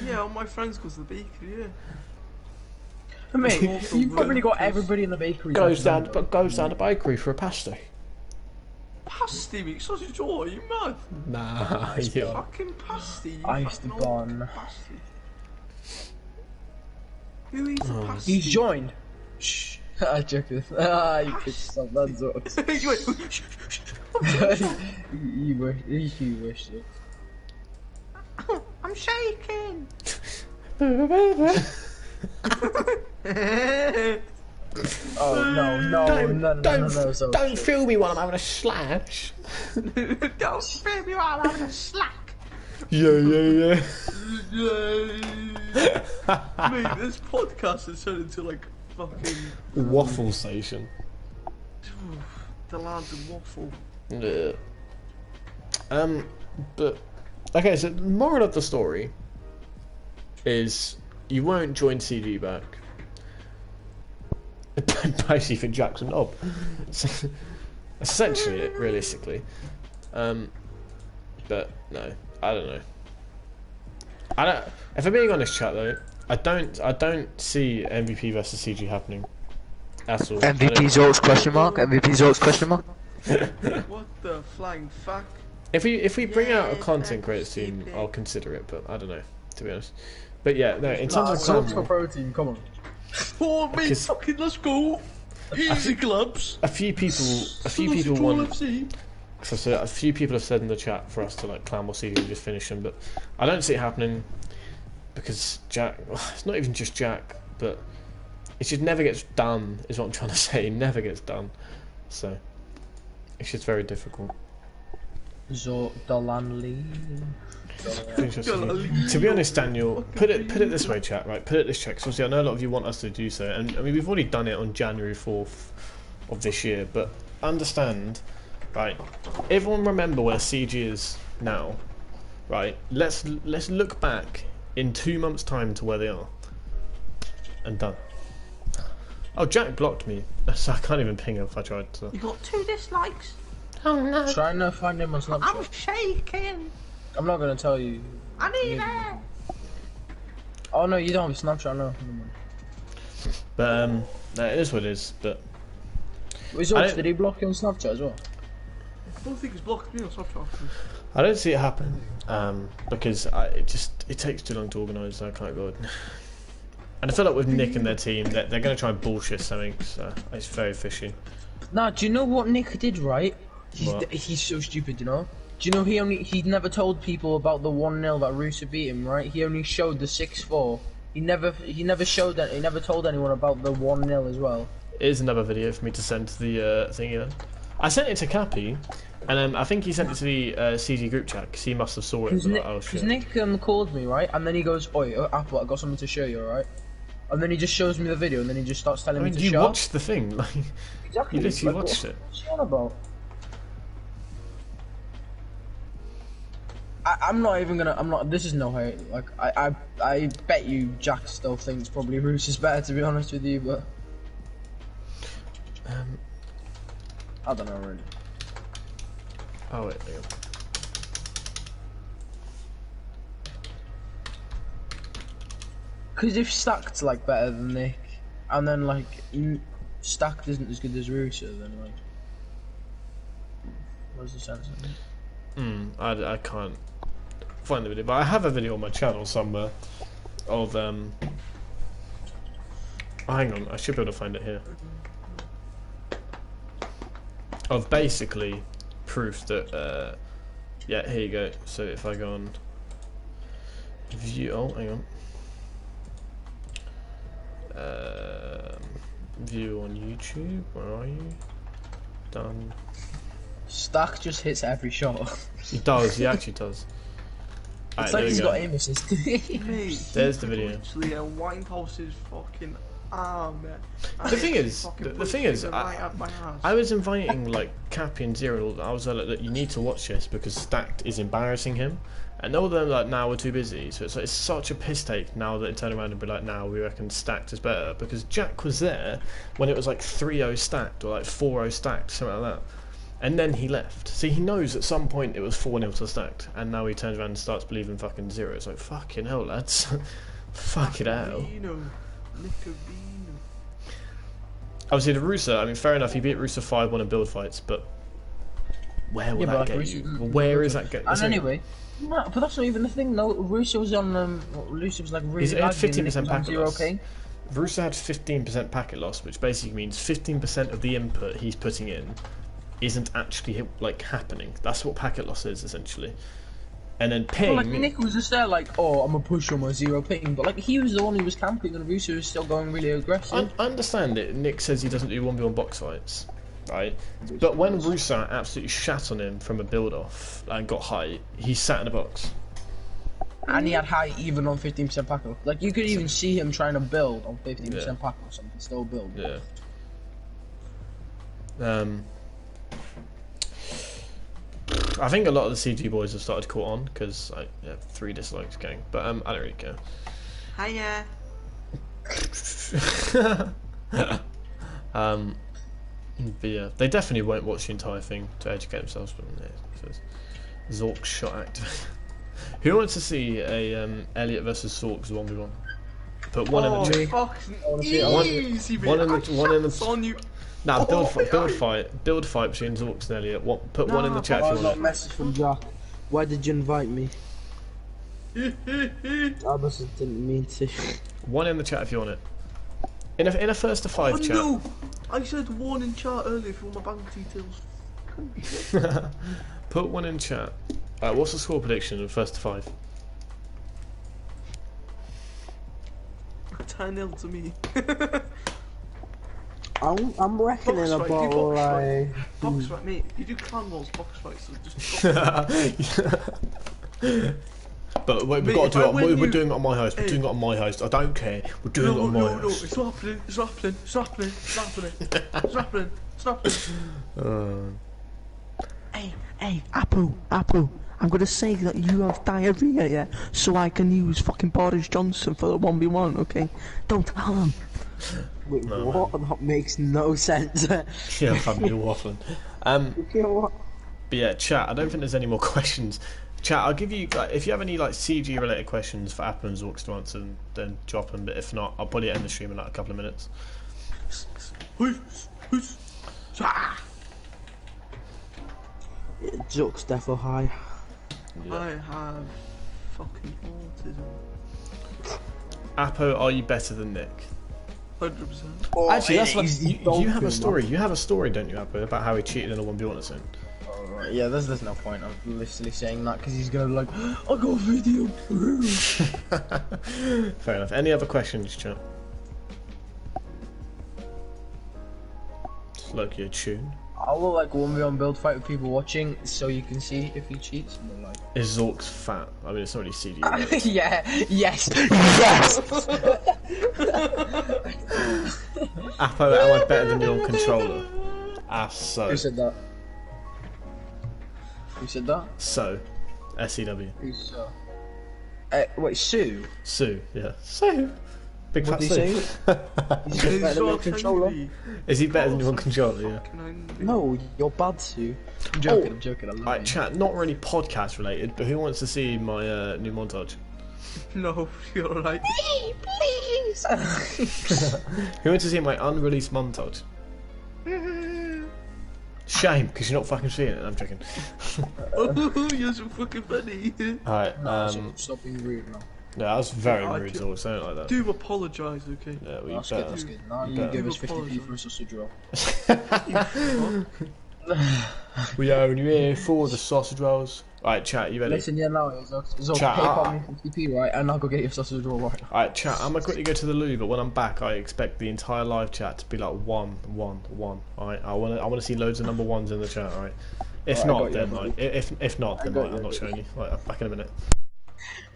Yeah, all my friends goes to the bakery, yeah.
Mate, you've probably got everybody in the bakery.
Goes down the bakery for a pasty.
Pasty, mate, sausage roll, are you mad?
Nah, yeah.
Fucking pasty.
I used to bun.
Who eats a pasty?
He's joined. Shh. I joking. Ah, you could stop that, Zorks. You wish it.
I'm shaking.
Oh no, Zorks.
Don't film me while I'm having a slash.
Don't film me while I'm having a slack.
Yeah.
Mate, this podcast has turned into like fucking
Waffle station.
the land of waffle.
Yeah. But okay, so the moral of the story is you won't join CG back. Basically for Jackson Knob. Essentially it, realistically. But no, I don't know. If I'm being honest, chat though, I don't see MVP versus CG happening at all.
MVP Zorks question mark? MVP Zorks question mark?
What the flying fuck?
If we bring out a content creators team, I'll consider it, but I don't know, to be honest. But yeah, no, in terms of
Zorks for pro team, come on.
Oh me, fucking let's go. Easy clubs.
A few people want. So a few people have said in the chat for us to like clam or CG and just finish them, but I don't see it happening because Jack. It's not even just Jack, but it just never gets done. Is what I'm trying to say. It never gets done, so it's just very difficult.
Dolanley.
To be honest, Daniel, put it this way, chat. Right, put it this way. Because obviously, I know a lot of you want us to do so, and I mean we've already done it on January 4th of this year. But understand, right? Everyone remember where CG is now, right? Let's look back in 2 months' time to where they are, and done. Oh, Jack blocked me, so I can't even ping him if I tried to.
You got 2 dislikes.
Oh no!
Trying to find him on Snapchat.
I'm shaking.
I'm not gonna tell you.
I need it.
Oh no, you don't have a Snapchat, no.
But no, it is what it is. But
did he block you on Snapchat as well?
I don't think he's blocked me on Snapchat.
I don't see it happen because it takes too long to organise. I can't go. And I feel like with Nick and their team, they're going to try and bullshit something. So it's very fishy.
Nah, do you know what Nick did right?
What?
He's so stupid, you know. Do you know he never told people about the 1-0 that Rusa beat him, right? He only showed the 6-4. He never showed that. He never told anyone about the 1-0 as well.
It is another video for me to send to the thingy then. I sent it to Cappy, and I think he sent it to the CG group chat because he must have saw it.
Because Nick called me, right, and then he goes, "Oi, Apple, I got something to show you, alright?" And then he just shows me the video, and then he just starts telling me to
you
show.
watched the thing, like
exactly.
You literally watched it.
What's he on about? I'm not even gonna. I'm not. This is no hate. Like I bet you Jack still thinks probably Roos is better, to be honest with you, but I don't know really.
Oh wait, hang on.
Because if Stacked like better than Nick, and then like Stacked isn't as good as Rusa, then like, what's the sense of it?
I can't find the video, but I have a video on my channel somewhere of oh, hang on, I should be able to find it here. Of basically proof that yeah, here you go. So if I go on view, oh hang on. View on YouTube, where are you? Done.
Stack just hits every shot.
He does, he actually does.
It's like he's got aim assist.
There's the video.
Literally a Winehouse's fucking arm.
The thing is, I was inviting like Cappy and Zero. I was like, look, you need to watch this because Stacked is embarrassing him. And all of them like, now we're too busy. So it's such a piss take now that they turn around and be like, now we reckon Stacked is better. Because Jack was there when it was like 3-0 Stacked or like 4-0 Stacked, something like that. And then he left. See, he knows at some point it was 4-0 to Stacked. And now he turns around and starts believing fucking Zero. It's like, fucking hell, lads. Fuck it out. Obviously, the Rusa, I mean, fair enough, he beat Rusa 5-1 in build fights, but where will that get you? Where is that get?
And anyway, no, but that's not even the thing. No, Rusa was on. Rusa was like really.
He's at 15% pack. Russo had 15% packet loss, which basically means 15% of the input he's putting in isn't actually like happening. That's what packet loss is essentially. And then ping.
Well, like Nick was just there, like, oh, I'm gonna push on my 0 ping, but like he was the one who was camping, and Russo was still going really aggressive.
I understand it. Nick says he doesn't do 1v1 box fights, right? But when Russo absolutely shat on him from a build off and got height, he sat in a box.
And he had height even on 15% packet. Like you could even see him trying to build on 15% packet or something, still build.
Yeah. I think a lot of the CG boys have started caught on because 3 dislikes going, but I don't really care.
Hiya.
But yeah, they definitely won't watch the entire thing to educate themselves. But yeah, Zorks shot active. Who wants to see a Elliot versus Zorks 1v1? Put one in the chat. One in the. Nah, build fight between Zorks and Elliot. Put one in the chat if you want it.
Message from Jack. Why did you invite me? I just didn't mean to.
One in the chat if you want it. In a first to 5 chat.
No! I said one in chat earlier for my bank details.
Put one in chat. What's the score prediction in first to 5?
10-0 to me.
I'm reckoning about like
box fight, mate. You do clan wars, box fights, so just.
But wait, we've got to do it. We're doing it on my host. We're doing it on my host. I don't care. We're doing it on my host.
It's not happening. It's not happening. It's not happening. It's not happening. It's not happening. It's not happening.
Hey, Apple. I'm gonna say that you have diarrhea, yeah, so I can use fucking Boris Johnson for the 1v1, okay? Don't tell him.
Wait, no, what? Man. That makes no sense.
Yeah, you're waffling.
What?
But yeah, chat. I don't think there's any more questions. Chat, I'll give you if you have any like CG related questions for Apple and Zorks to answer, then drop them. But if not, I'll probably end the stream in like a couple of minutes.
Zorks defo high.
Yeah. I have fucking autism.
Apo, are you better than Nick?
100%.
Oh,
actually, that's like you have a story. You have a story, don't you, Apo, about how he cheated in a 1v1 or something?
Right. Yeah, there's no point of literally saying that because he's gonna be like, I got a video.
Fair enough. Any other questions, chat? Just like your tune.
I will like 1v1 build fight with people watching so you can see if he cheats. And like...
Is Zorks fat? I mean, it's not really CD.
Yeah. Yes.
Apo, am I better than you on controller? So.
Who said that? Who said that?
So. S-E-W.
Who's so? Wait, Sue?
Sue, yeah. Sue. Big fat Sue.
He's better than your controller?
Is he better than you on controller, yeah?
No, you're bad, Sue. I'm joking, I love
Alright, chat, not really podcast related, but who wants to see my new montage?
No, you're alright.
Please!
Who wants to see my unreleased montage? Shame, because you're not fucking seeing it. I'm joking.
Oh, you're so fucking funny.
Alright,
stop being rude now.
No, that was very rude, so don't like that.
Do apologise, okay?
Yeah, well,
that's good, that's good. Now you give us 50p for a sausage roll.
We are only here for the sausage rolls. Alright, chat, you ready?
Listen, yeah, now it's PayPal me 50p, right? And I'll go get your sausage roll, right?
Alright, chat, I'm gonna quickly go to the loo, but when I'm back, I expect the entire live chat to be like 1, 1, 1. Alright, I wanna see loads of number 1s in the chat, alright? If not, then I'm not showing you. Right, I'm back in a minute.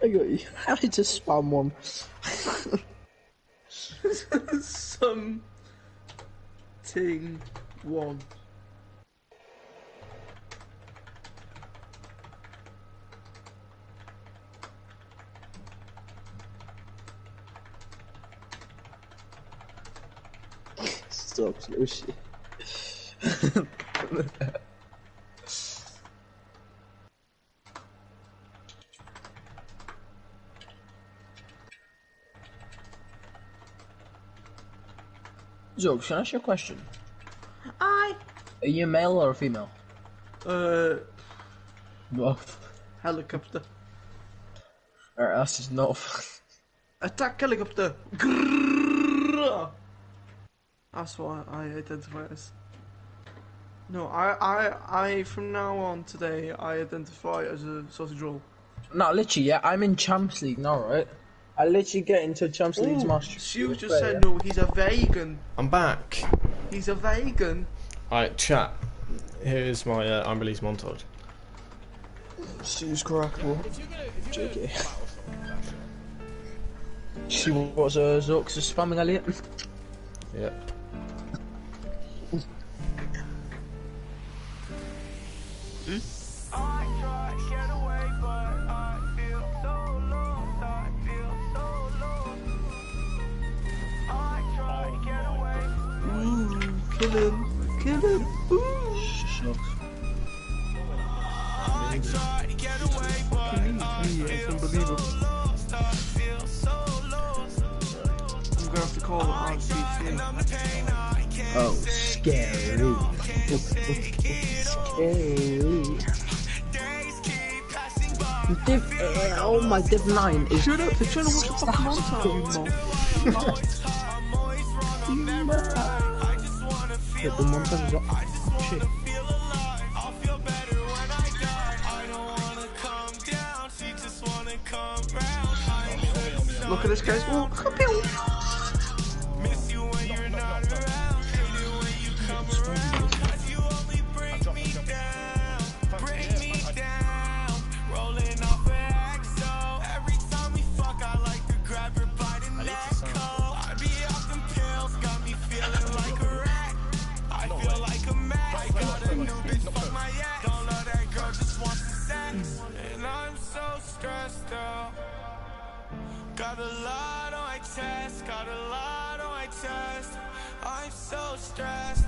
I got you. How did just spam one?
Something one.
Stop, no shit. Zorks, can I ask you a question?
Aye.
Are you a male or a female?
Both. Helicopter.
Alright, that's just not.
Attack helicopter. Grrrr. Killer. That's what I identify as. No, I from now on today I identify as a sausage roll.
No, literally, yeah, I'm in Champions League now, right? I literally get into Champions League match.
Stu just said no, he's a vegan.
I'm back.
He's a vegan.
Alright, chat. Here's my unreleased montage.
Stu's crackable. JK. See what's Zorks is spamming Elliot?
Yep.
Kill him. Kill him.
Shucks.
It's unbelievable. I'm gonna have to call it RCC.
Oh, scary. Scary. Oh my Div 9 is.
Shut up, they're trying to watch the fucking montage, you
The montage is up. Shit.
Look at this guy's walk.
Got a lot on my chest, got a lot on my chest. I'm so stressed.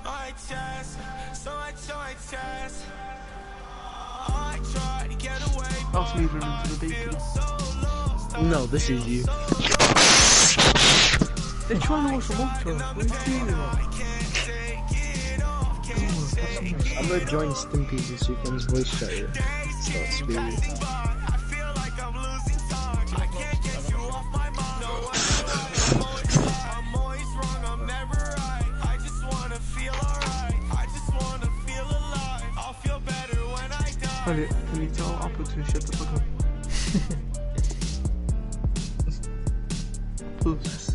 My chest, so much on my chest. I try to get away.
That's me running into the beacon.
No, this is you.
They're trying to watch the montage. What are you feeling like?
I'm gonna join Stimpy's and see if I can voice chat you. Start speaking.
Elliot, can you tell Apple to shut the fuck up? Please.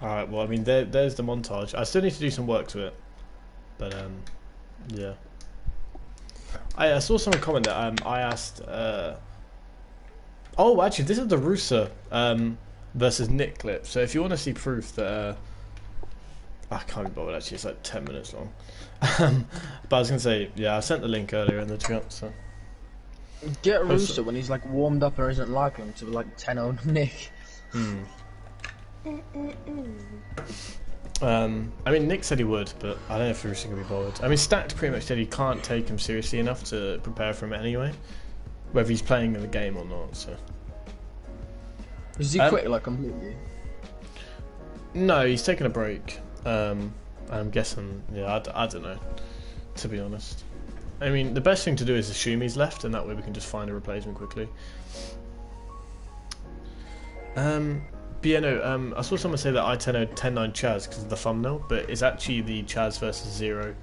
Alright, well, I mean, there's the montage. I still need to do some work to it. But, yeah. I saw someone comment that I asked... Oh, actually, this is the Rusa versus Nick clip. So if you want to see proof that... I can't be bothered, actually. It's like 10 minutes long. But I was going to say, yeah, I sent the link earlier in the chat, so...
Get Rusa when he's like warmed up or isn't like him to like 10-0 Nick.
I mean, Nick said he would, but I don't know if Rusa can be bothered. I mean, Stacked pretty much said he can't take him seriously enough to prepare for him anyway, whether he's playing in the game or not. So,
does he quit like completely?
No, he's taking a break. I'm guessing. Yeah, I don't know. To be honest, I mean, the best thing to do is assume he's left, and that way we can just find a replacement quickly. But yeah, no, I saw someone say that I 10-0 10-9 Chaz because of the thumbnail, but it's actually the Chaz versus 0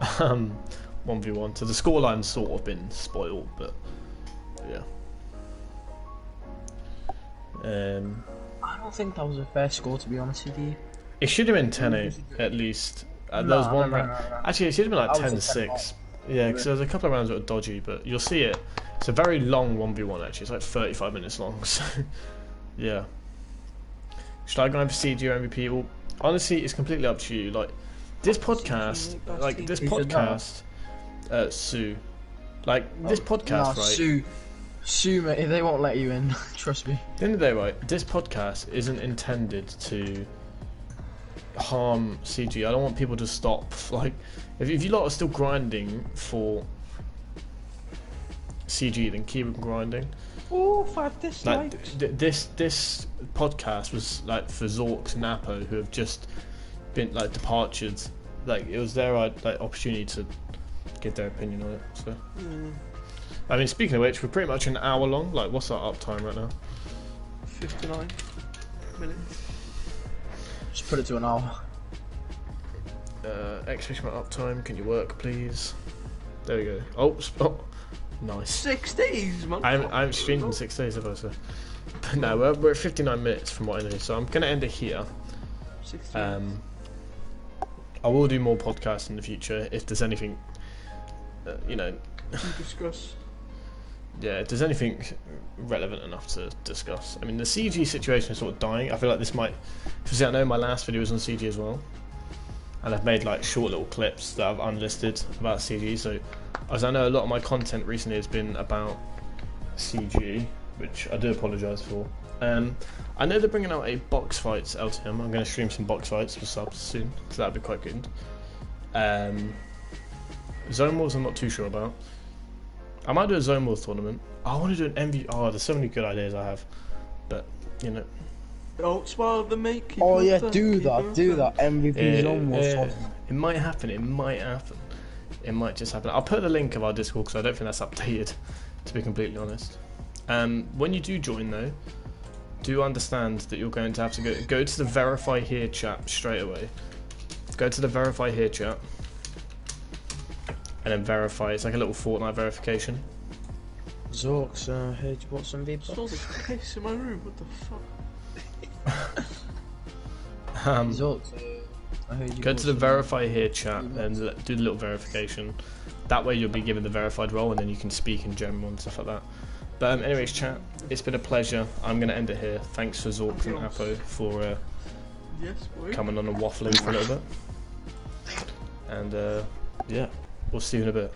1v1. So the scoreline's sort of been spoiled, but yeah.
I don't think that was a fair score, to be honest with you.
It should have been 10-8 at least. There was one round. Actually, it should have been like 10-6. Yeah, because there was a couple of rounds that were dodgy, but you'll see it. It's a very long 1v1 actually. It's like 35 minutes long. So yeah. Should I go in for CG or MVP? Well, honestly, it's completely up to you. Like this podcast, Sue, like this podcast, right?
Sue, mate, they won't let you in. Trust me.
At the end of the day, right? This podcast isn't intended to harm CG. I don't want people to stop. Like, if you lot are still grinding for CG, then keep grinding.
Oh, 5 dislikes.
Like this podcast was like for Zorks and Apo, who have just been like departures. Like it was their like opportunity to give their opinion on it. So, I mean, speaking of which, we're pretty much an hour long. Like, what's our uptime right now?
59 minutes.
Just put it to an hour.
Exclamation mark uptime. Can you work, please? There we go. Oh, nice.
6 days, man.
I haven't streamed in 6 days, have I? So, but no, we're at 59 minutes from what I know. So I'm gonna end it here.
6
I will do more podcasts in the future if there's anything, you know.
to discuss.
Yeah, if there's anything relevant enough to discuss. I mean, the CG situation is sort of dying. I feel like this might. Because I know my last video was on CG as well, and I've made like short little clips that I've unlisted about CG. So, as I know, a lot of my content recently has been about CG, which I do apologise for. I know they're bringing out a box fights LTM. I'm going to stream some box fights for subs soon, so that'd be quite good. Zone Wars I'm not too sure about. I might do a Zone Wars tournament. I want to do an MvP. Oh, there's so many good ideas I have, but you know.
Oh, swallow the mate.
Oh yeah, do that MVP Zone Wars.
It might happen. It might happen. It might just happen. I'll put the link of our Discord because I don't think that's updated, to be completely honest. When you do join though, do understand that you're going to have to go to the verify here chat straight away. Go to the verify here chat. And then verify. It's like a little Fortnite verification.
Zorks, heard you bought some V-Bucks?
Smells like piss in my room. What the fuck?
Zorks, I heard you
go to the verify here chat and do the little verification. That way you'll be given the verified role and then you can speak in general and stuff like that. But anyways, chat, it's been a pleasure. I'm going to end it here. Thanks for Zorks and Apo for coming on and waffling for a little bit. And yeah. We'll see you in a bit.